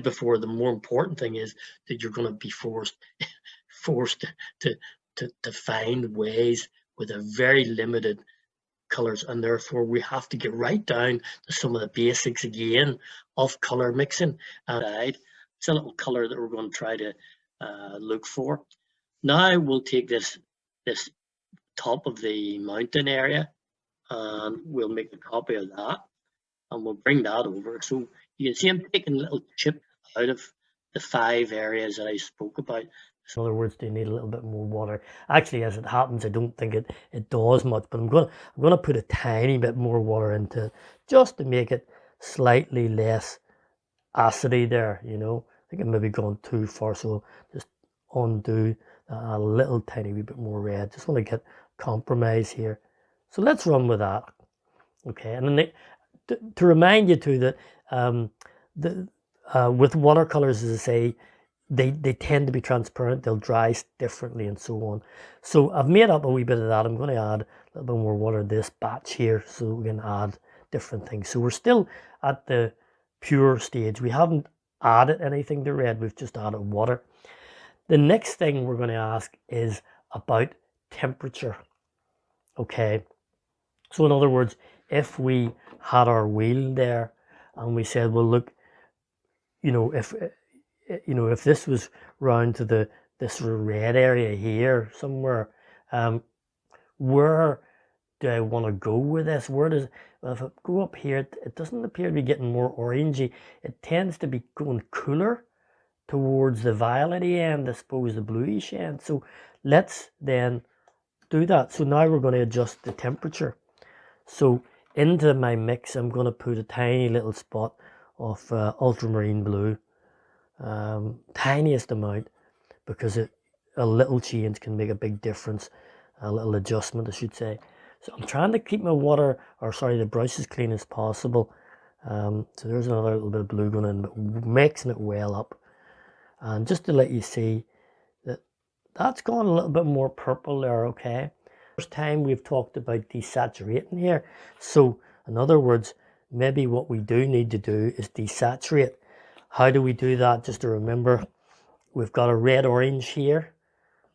said before, the more important thing is that you're going to be forced to find ways with a very limited colors, and therefore we have to get right down to some of the basics again of color mixing. And it's a little color that we're going to try to look for. Now we'll take this top of the mountain area, and we'll make a copy of that, and we'll bring that over. So you can see I'm taking a little chip out of the 5 areas that I spoke about. So in other words, they need a little bit more water. Actually, as it happens, I don't think it does much, but I'm gonna put a tiny bit more water into it just to make it slightly less acidy there, you know. I think I'm maybe gone too far, so just undo a little tiny wee bit more red. Just want to get compromise here. So let's run with that. Okay, and then to remind you too that with watercolors, as I say, they tend to be transparent, they'll dry differently and so on. So I've made up a wee bit of that. I'm going to add a little bit more water to this batch here so we can add different things. So we're still at the pure stage. We haven't added anything to red, we've just added water. The next thing we're going to ask is about temperature. Okay, so in other words, if we had our wheel there and we said, well, look, if this was round to this sort of red area here somewhere, where do I want to go with this? Well, if I go up here, it doesn't appear to be getting more orangey. It tends to be going cooler towards the violety end, I suppose, the bluish end. So let's then do that. So now we're going to adjust the temperature. So into my mix, I'm going to put a tiny little spot of ultramarine blue, tiniest amount, because a little change can make a big difference, a little adjustment, I should say. So I'm trying to keep my the brush as clean as possible. So there's another little bit of blue going in, but mixing it well up. And just to let you see that that's gone a little bit more purple there, okay? First time we've talked about desaturating here. So in other words, maybe what we do need to do is desaturate. How do we do that? Just to remember, we've got a red orange here.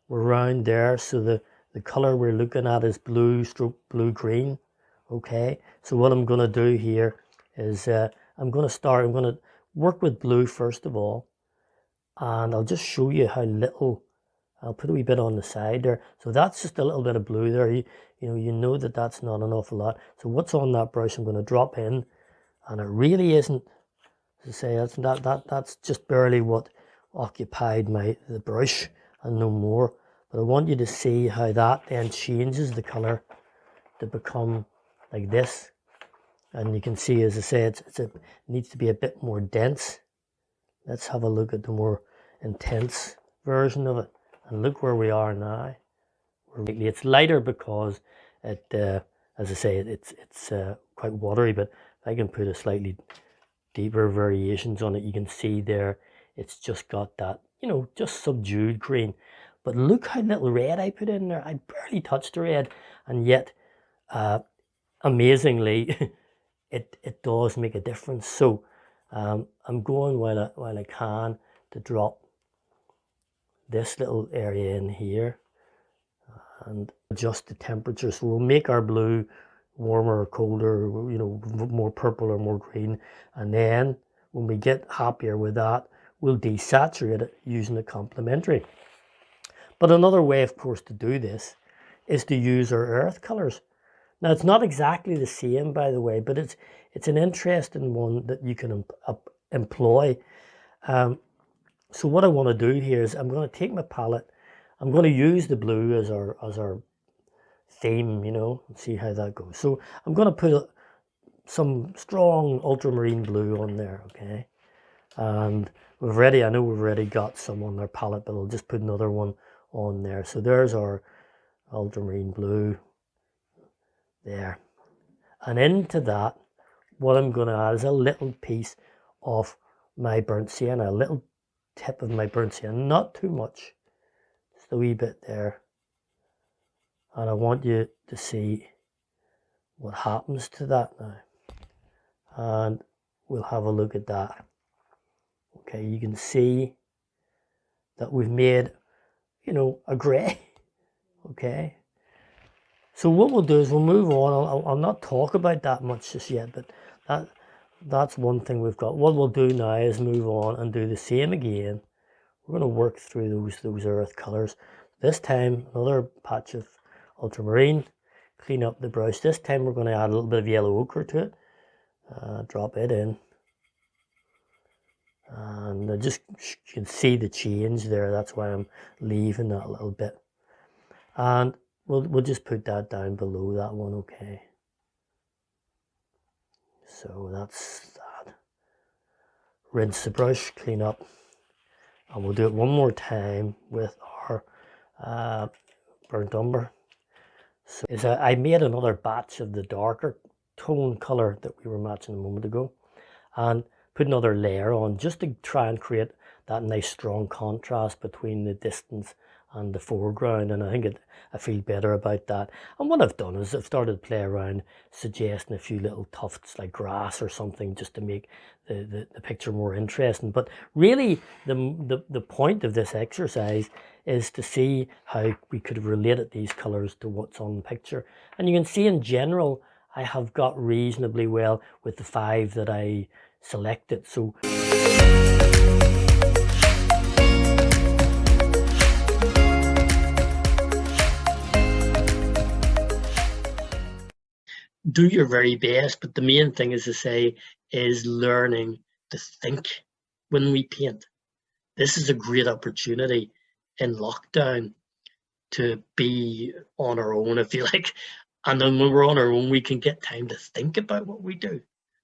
We're around there, so the color we're looking at is blue stroke blue green. Okay, so what I'm going to do here is I'm going to work with blue first of all, and I'll just show you how little. I'll put a wee bit on the side there. So that's just a little bit of blue there. You know that that's not an awful lot. So what's on that brush I'm going to drop in, and it really isn't, to say, that's just barely what occupied the brush and no more. But I want you to see how that then changes the color to become like this. And you can see, as I say, it needs to be a bit more dense. Let's have a look at the more intense version of it. And look where we are now. It's lighter because it, as I say, it's quite watery. But if I can put a slightly deeper variations on it, you can see there it's just got that, just subdued green. But look how little red I put in there. I barely touched the red, and yet amazingly it does make a difference. So I'm going while I can to drop this little area in here and adjust the temperature. So we'll make our blue warmer or colder, more purple or more green, and then when we get happier with that, we'll desaturate it using a complementary. But another way, of course, to do this is to use our earth colors. Now, it's not exactly the same, by the way, but it's an interesting one that you can employ. So what I want to do here is I'm going to take my palette. I'm going to use the blue as our theme, and see how that goes. So I'm going to put some strong ultramarine blue on there, okay? And I know we've already got some on our palette, but I'll just put another one on there. So there's our ultramarine blue there. And into that, what I'm going to add is a little piece of my burnt sienna, a little tip of my burnt sienna, not too much, just a wee bit there. And I want you to see what happens to that now. And we'll have a look at that. Okay, you can see that we've made, you know, a grey. Okay, so what we'll do is we'll move on. I'll not talk about that much just yet, but that's one thing we've got. What we'll do now is move on and do the same again. We're going to work through those earth colours. This time, another patch of ultramarine. Clean up the brush. This time we're going to add a little bit of yellow ochre to it. Drop it in. And just, you can see the change there. That's why I'm leaving that a little bit. And we'll just put that down below that one, okay. So that's that. Rinse the brush, clean up. And we'll do it one more time with our burnt umber. So I made another batch of the darker tone color that we were matching a moment ago, and put another layer on just to try and create that nice strong contrast between the distance and the foreground, and I feel better about that. And what I've done is I've started to play around, suggesting a few little tufts like grass or something just to make the picture more interesting. But really the point of this exercise is to see how we could have related these colors to what's on the picture. And you can see in general I have got reasonably well with the 5 that I selected. So do your very best, but the main thing, as I say, is learning to think when we paint. This is a great opportunity in lockdown to be on our own, if you like. And then when we're on our own, we can get time to think about what we do.